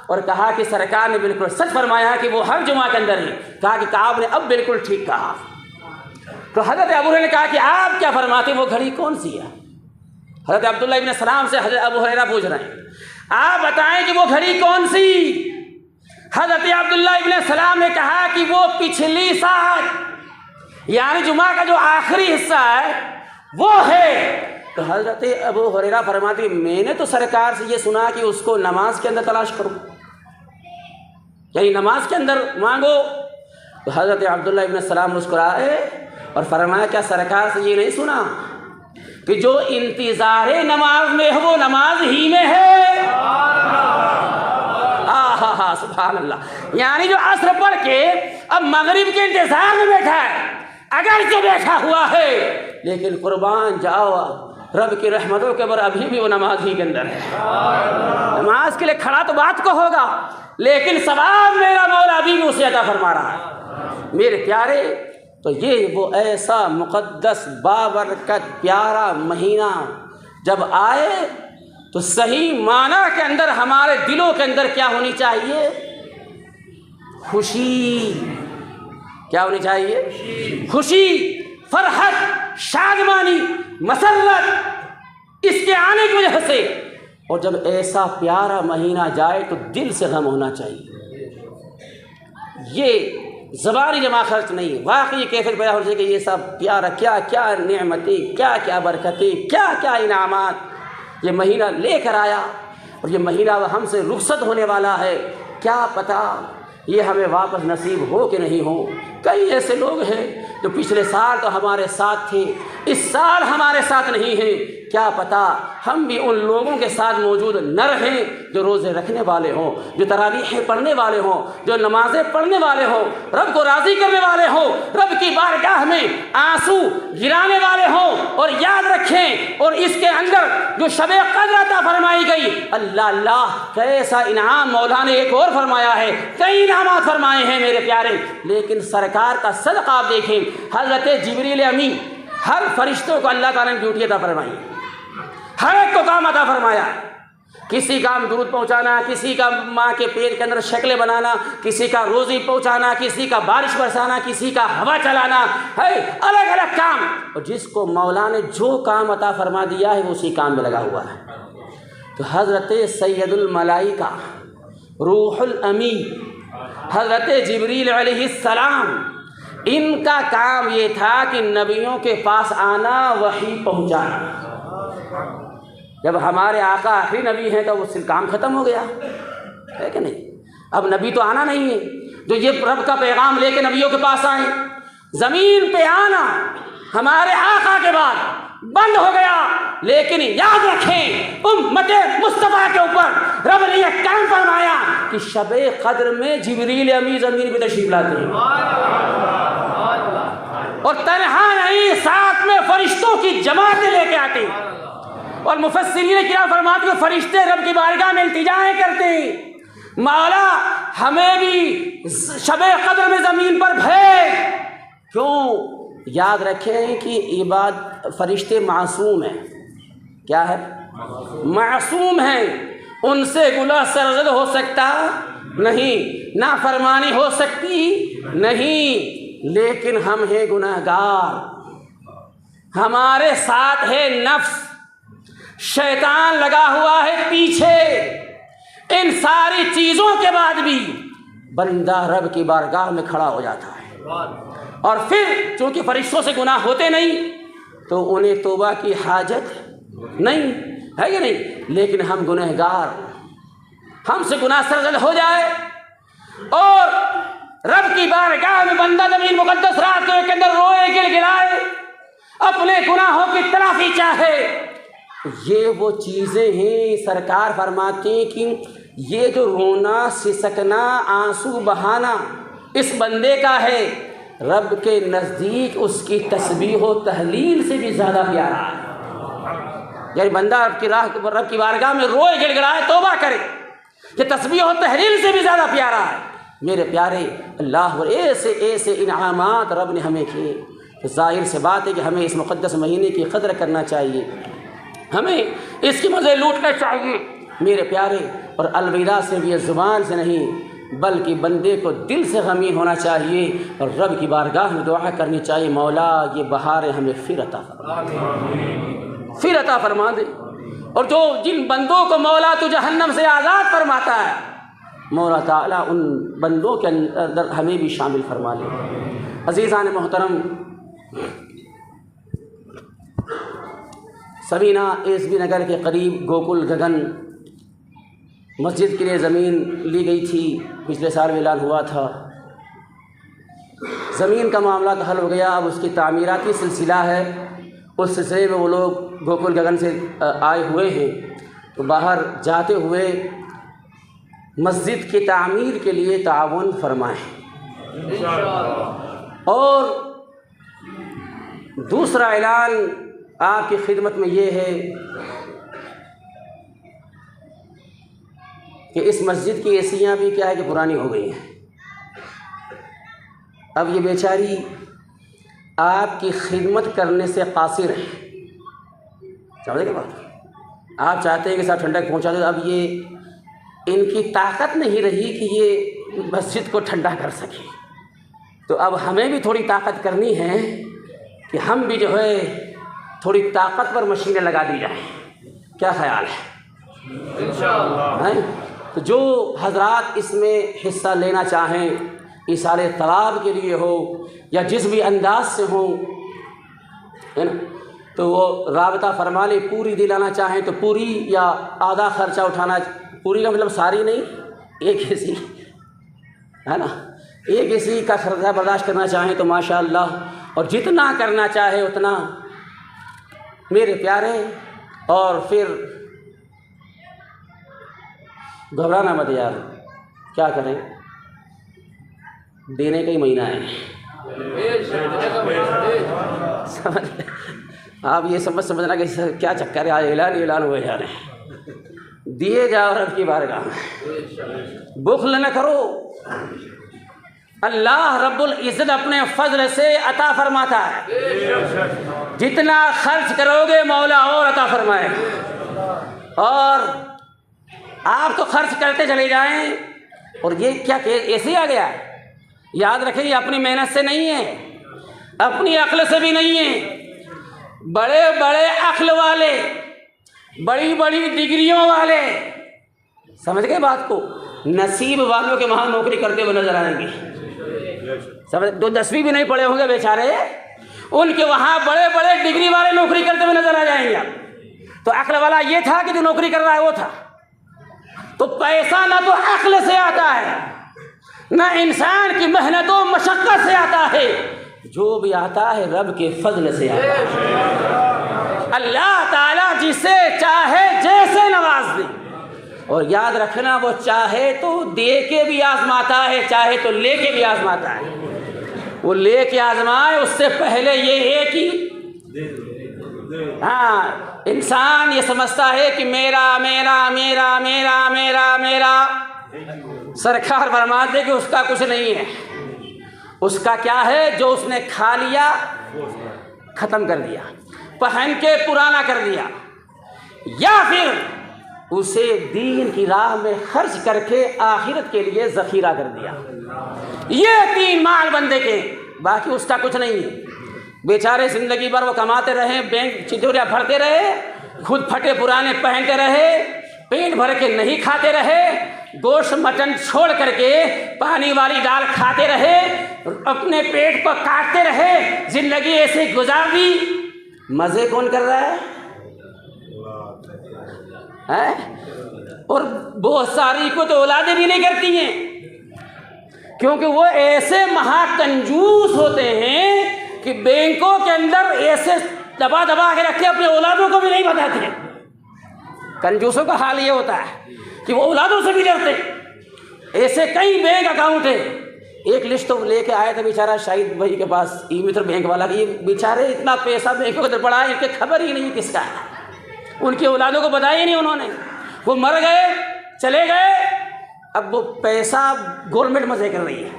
اور کہا کہ سرکار نے بالکل سچ فرمایا کہ وہ ہر جمعہ کے اندر ہی، کہا کہ کعب نے اب بالکل ٹھیک کہا. تو حضرت ابو ہریرہ نے کہا کہ آپ کیا فرماتے، وہ گھڑی کون سی ہے؟ حضرت عبداللہ ابن سلام سے حضرت ابو ہریرہ پوچھ رہے ہیں آپ بتائیں کہ وہ گھڑی کون سی؟ حضرت عبداللہ ابن سلام نے کہا کہ وہ پچھلی ساعت، یعنی جمعہ کا جو آخری حصہ ہے وہ ہے. تو حضرت ابو ہریرہ فرماتے میں نے تو سرکار سے یہ سنا کہ اس کو نماز کے اندر تلاش کرو، یعنی نماز کے اندر مانگو. تو حضرت عبداللہ ابن سلام مسکرائے اور فرمایا کیا سرکار سے یہ نہیں سنا کہ جو انتظار نماز میں ہے وہ نماز ہی میں ہے؟ ہاں سبحان اللہ. یعنی جو عصر پڑھ کے اب مغرب کے انتظار میں بیٹھا ہے، اگرچہ بیٹھا ہوا ہے لیکن قربان جاؤ رب کی رحمتوں کے بر ابھی بھی وہ نماز ہی کے اندر ہے. نماز کے لیے کھڑا تو بات کو ہوگا لیکن ثواب میرا مولا ابھی بھی اسے عطا فرما رہا ہے. میرے پیارے، تو یہ وہ ایسا مقدس بابرکت پیارا مہینہ جب آئے تو صحیح معنی کے اندر ہمارے دلوں کے اندر کیا ہونی چاہیے؟ خوشی. کیا ہونی چاہیے؟ خوشی، فرحت، شادمانی، مسرت اس کے آنے کی وجہ سے. اور جب ایسا پیارا مہینہ جائے تو دل سے غم ہونا چاہیے. یہ زبانی جمع خرچ نہیں، واقعی کیفیت پیدا ہونا چاہیے کہ یہ سب پیارا، کیا کیا نعمتیں، کیا کیا برکتیں، کیا کیا انعامات یہ مہینہ لے کر آیا. اور یہ مہینہ ہم سے رخصت ہونے والا ہے، کیا پتہ یہ ہمیں واپس نصیب ہو کہ نہیں ہو. کئی ایسے لوگ ہیں جو پچھلے سال تو ہمارے ساتھ تھے، اس سال ہمارے ساتھ نہیں ہیں. کیا پتہ ہم بھی ان لوگوں کے ساتھ موجود نہ رہیں جو روزے رکھنے والے ہوں، جو تراویح پڑھنے والے ہوں، جو نمازیں پڑھنے والے ہوں، رب کو راضی کرنے والے ہوں، رب کی بارگاہ میں آنسو گرانے والے ہوں. اور یاد رکھیں، اور اس کے اندر جو شب قدر عطا فرمائی گئی، اللہ اللہ کیسا انعام مولا نے ایک اور فرمایا ہے. کئی انعامات فرمائے ہیں میرے پیارے، لیکن سرکار کا صدقہ آپ دیکھیں. حضرت جبریل امین، ہر فرشتوں کو اللہ تعالیٰ نے ڈیوٹی عطا فرمائی، ہر ایک کو کام عطا فرمایا. کسی کا درود پہنچانا، کسی کا ماں کے پیٹ کے اندر شکلیں بنانا، کسی کا روزی پہنچانا، کسی کا بارش برسانا، کسی کا ہوا چلانا، ہے الگ الگ کام. اور جس کو مولا نے جو کام عطا فرما دیا ہے وہ اسی کام میں لگا ہوا ہے. تو حضرت سید الملائکہ روح الامین حضرت جبریل علیہ السلام، ان کا کام یہ تھا کہ نبیوں کے پاس آنا، وحی پہنچانا. جب ہمارے آقا آخری نبی ہیں تو وہ کام ختم ہو گیا ہے کہ نہیں. اب نبی تو آنا نہیں ہے، جو یہ رب کا پیغام لے کے نبیوں کے پاس آئے. زمین پہ آنا ہمارے آقا کے بعد بند ہو گیا. لیکن یاد رکھیں امت مصطفیٰ کے اوپر رب نے یہ کام فرمایا کہ شب قدر میں جبریل امین زمین پہ تشریف لاتے ہیں، اور تنہا نہیں، ساتھ میں فرشتوں کی جماعتیں لے کے آتے ہیں. اور مفسرین کرام فرماتے ہیں فرشتے رب کی بارگاہ میں التجائیں کرتے ہیں، مولا ہمیں بھی شب قدر میں زمین پر بھیج. کیوں؟ یاد رکھیں کہ فرشتے معصوم ہیں. کیا ہے؟ معصوم ہیں. ان سے گناہ سرزد ہو سکتا نہیں، نافرمانی ہو سکتی نہیں. لیکن ہم ہیں گناہگار، ہمارے ساتھ ہے نفس، شیطان لگا ہوا ہے پیچھے. ان ساری چیزوں کے بعد بھی بندہ رب کی بارگاہ میں کھڑا ہو جاتا ہے. اور پھر چونکہ فرشتوں سے گناہ ہوتے نہیں تو انہیں توبہ کی حاجت نہیں ہے کہ نہیں. لیکن ہم گنہگار، ہم سے گناہ سرزد ہو جائے اور رب کی بارگاہ میں بندہ زمین مقدس راتوں کے اندر روئے گڑ گڑائے، اپنے گناہوں کی تلافی چاہے. یہ وہ چیزیں ہیں سرکار فرماتے ہیں کہ یہ جو رونا، سسکنا، آنسو بہانا اس بندے کا ہے، رب کے نزدیک اس کی تسبیح و تہلیل سے بھی زیادہ پیارا ہے. یعنی بندہ رب کی بارگاہ میں روئے گڑ گڑائے، توبہ کرے، یہ تسبیح و تہلیل سے بھی زیادہ پیارا ہے. میرے پیارے، اللہ اور ایسے ایسے انعامات رب نے ہمیں کیے. ظاہر سے بات ہے کہ ہمیں اس مقدس مہینے کی قدر کرنا چاہیے. ہمیں اس کے مزے لوٹنے چاہیے میرے پیارے. اور الوداع سے بھی زبان سے نہیں بلکہ بندے کو دل سے غمگین ہونا چاہیے اور رب کی بارگاہ میں دعا کرنی چاہیے، مولا یہ بہاریں ہمیں پھر عطا فرما دے، پھر عطا فرما دے. اور جو جن بندوں کو مولا تو جہنم سے آزاد فرماتا ہے، مولا تعالیٰ ان بندوں کے اندر ہمیں بھی شامل فرما لے. عزیزان محترم، سبینہ ایس بی نگر کے قریب گوکل گگن مسجد کے لیے زمین لی گئی تھی، پچھلے سال اعلان ہوا تھا. زمین کا معاملہ تو حل ہو گیا، اب اس کی تعمیراتی سلسلہ ہے. اس سلسلے میں وہ لوگ گوکل گگن سے آئے ہوئے ہیں، تو باہر جاتے ہوئے مسجد کی تعمیر کے لیے تعاون فرمائیں. اور دوسرا اعلان آپ کی خدمت میں یہ ہے کہ اس مسجد کی اے-سیاں بھی کیا ہے کہ پرانی ہو گئی ہیں. اب یہ بیچاری آپ کی خدمت کرنے سے قاصر ہے. سمجھے کہ بات، آپ چاہتے ہیں کہ صاحب ٹھنڈک پہنچا دیں، اب یہ ان کی طاقت نہیں رہی کہ یہ مسجد کو ٹھنڈا کر سکیں. تو اب ہمیں بھی تھوڑی طاقت کرنی ہے کہ ہم بھی جو ہے تھوڑی طاقتور مشینیں لگا دی جائیں. کیا خیال ہے؟ انشاءاللہ. تو جو حضرات اس میں حصہ لینا چاہیں، ایصال ثواب کے لیے ہو یا جس بھی انداز سے ہوں، ہے نا، تو وہ رابطہ فرما لیں. پوری دلانا چاہیں تو پوری، یا آدھا خرچہ اٹھانا، پوری کا مطلب ساری نہیں، ایک حصی، ہے نا، ایک حصی کا خرچہ برداشت کرنا چاہیں تو ماشاءاللہ، اور جتنا کرنا چاہے اتنا میرے پیارے. اور پھر گھبرانا مت یار، کیا کریں، دینے کا ہی مہینہ ہے. آپ یہ سمجھنا کہ کیا چکر ہے، اعلان ہوئے جا رہے ہیں. دیے جاؤ رب کی بارگاہ میں، بخل نہ کرو. اللہ رب العزت اپنے فضل سے عطا فرماتا ہے. جتنا خرچ کرو گے مولا اور عطا فرمائے. اور آپ تو خرچ کرتے چلے جائیں. اور یہ کیا کہ ایسے آ گیا، یاد رکھیں یہ اپنی محنت سے نہیں ہے، اپنی عقل سے بھی نہیں ہے. بڑے بڑے عقل والے، بڑی بڑی ڈگریوں والے، سمجھ گئے بات کو، نصیب والوں کے وہاں نوکری کرتے ہوئے نظر آئیں گے. سمجھ، 10ویں بھی نہیں پڑھے ہوں گے بیچارے، ان کے وہاں بڑے بڑے ڈگری والے نوکری کرتے ہوئے نظر آ جائیں گے. تو عقل والا یہ تھا کہ جو نوکری کر رہا ہے وہ تھا. تو پیسہ نہ تو عقل سے آتا ہے، نہ انسان کی محنت و مشقت سے آتا ہے، جو بھی آتا ہے رب کے فضل سے آتا ہے. اللہ تعالیٰ جسے چاہے جیسے نواز دے. اور یاد رکھنا، وہ چاہے تو دے کے بھی آزماتا ہے، چاہے تو لے کے بھی آزماتا ہے. وہ لے کے آزمائے، اس سے پہلے یہ ہے کہ ہاں انسان یہ سمجھتا ہے کہ میرا میرا میرا میرا میرا میرا. سرکار فرماتے کہ اس کا کچھ نہیں ہے. اس کا کیا ہے؟ جو اس نے کھا لیا ختم کر دیا، پہن کے پرانا کر دیا، یا پھر اسے دین کی راہ میں خرچ کر کے آخرت کے لیے ذخیرہ کر دیا. یہ 3 مال بندے کے، باقی اس کا کچھ نہیں ہے. بیچارے زندگی بھر وہ کماتے رہے، بینک چٹوریاں بھرتے رہے، خود پھٹے پرانے پہنتے رہے، پیٹ بھر کے نہیں کھاتے رہے، گوشت مٹن چھوڑ کر کے پانی والی دال کھاتے رہے، اپنے پیٹ کو کاٹتے رہے، زندگی ایسے گزار دی. مزے کون کر رہا ہے؟ اور بہت ساری کو تو اولادیں بھی نہیں کرتی ہیں، کیونکہ وہ ایسے مہا کنجوس ہوتے ہیں کہ بینکوں کے اندر ایسے دبا دبا کے رکھتے اپنے اولادوں کو بھی نہیں بتاتے. کنجوسوں کا حال یہ ہوتا ہے کہ وہ اولادوں سے بھی ڈرتے. ایسے کئی بینک اکاؤنٹ ہیں. ایک لسٹ تو لے کے آیا تھا بیچارہ شاہد بھائی کے پاس، ای متر بینک والا، کہ یہ بیچارے اتنا پیسہ بینکوں کے اندر پڑا ہے، ان کی خبر ہی نہیں کس کا ہے. ان کی اولادوں کو بتایا ہی نہیں انہوں نے. وہ مر گئے، چلے گئے. اب وہ پیسہ گورنمنٹ مزے کر رہی ہے،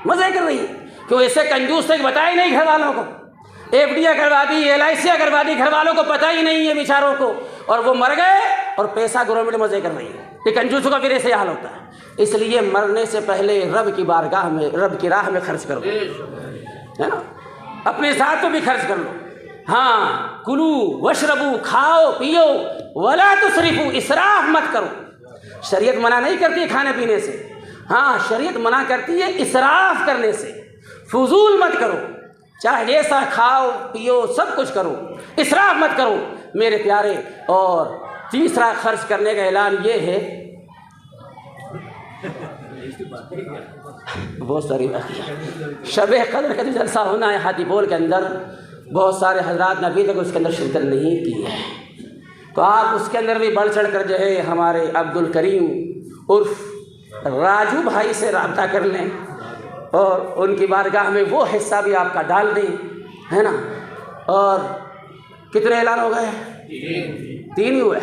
مزے کر رہی ہے. کہ وہ ایسے کنجوس تھے کہ بتایا ہی نہیں گھر والوں کو. FD کروا دی, LIC کروا دی, گھر والوں کو پتہ ہی نہیں ہے بیچاروں کو, اور وہ مر گئے اور پیسہ گورنمنٹ مزے کر رہی ہے. یہ کنجوسوں کا پھر ایسے حال ہوتا ہے. اس لیے مرنے سے پہلے رب کی بارگاہ میں, رب کی راہ میں خرچ کرو, ہے نا, اپنے ذات پہ بھی خرچ کر لو. ہاں, کلو وشربو, کھاؤ پیو, ولا تسرفو, اسراف مت کرو. شریعت منع نہیں کرتی ہے کھانے پینے سے, ہاں شریعت منع کرتی ہے اسراف کرنے سے. فضول مت کرو, چاہے جیسا کھاؤ پیو سب کچھ کرو, اسراف مت کرو میرے پیارے. اور تیسرا خرچ کرنے کا اعلان یہ ہے, بہت ساری شب قدر کا جو جلسہ ہونا ہے ہاتھی بول کے اندر, بہت سارے حضرات نے ابھی تک اس کے اندر شرکت نہیں کی ہے, تو آپ اس کے اندر بھی بڑھ چڑھ کر جو ہے ہمارے عبد الکریم عرف راجو بھائی سے رابطہ کر لیں, اور ان کی بارگاہ میں وہ حصہ بھی آپ کا ڈال دیں, ہے نا. اور کتنے اعلان ہو گئے؟ 3 ہی ہوئے.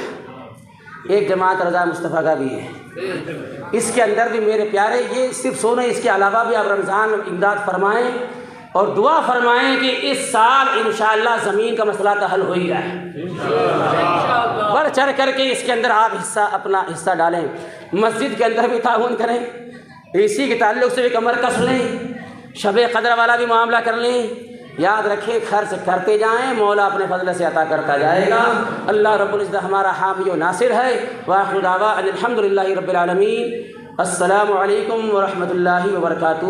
ایک جماعت رضا مصطفیٰ کا بھی ہے. اس کے اندر بھی میرے پیارے, یہ صرف سونا, اس کے علاوہ بھی آپ رمضان میں امداد فرمائیں اور دعا فرمائیں کہ اس سال انشاءاللہ زمین کا مسئلہ تو حل ہو ہی جائے. بڑھ چڑھ کر کے اس کے اندر آپ اپنا حصہ ڈالیں. مسجد کے اندر بھی تعاون کریں, اسی کے تعلق سے بھی کمر کس لیں, شب قدر والا بھی معاملہ کر لیں. یاد رکھیں خرچ کرتے جائیں, مولا اپنے فضل سے عطا کرتا جائے گا. اللہ رب العزت ہمارا حامی و ناصر ہے. وآخر دعوانا ان الحمدللہ رب العالمین. السلام علیکم ورحمۃ اللہ وبرکاتہ.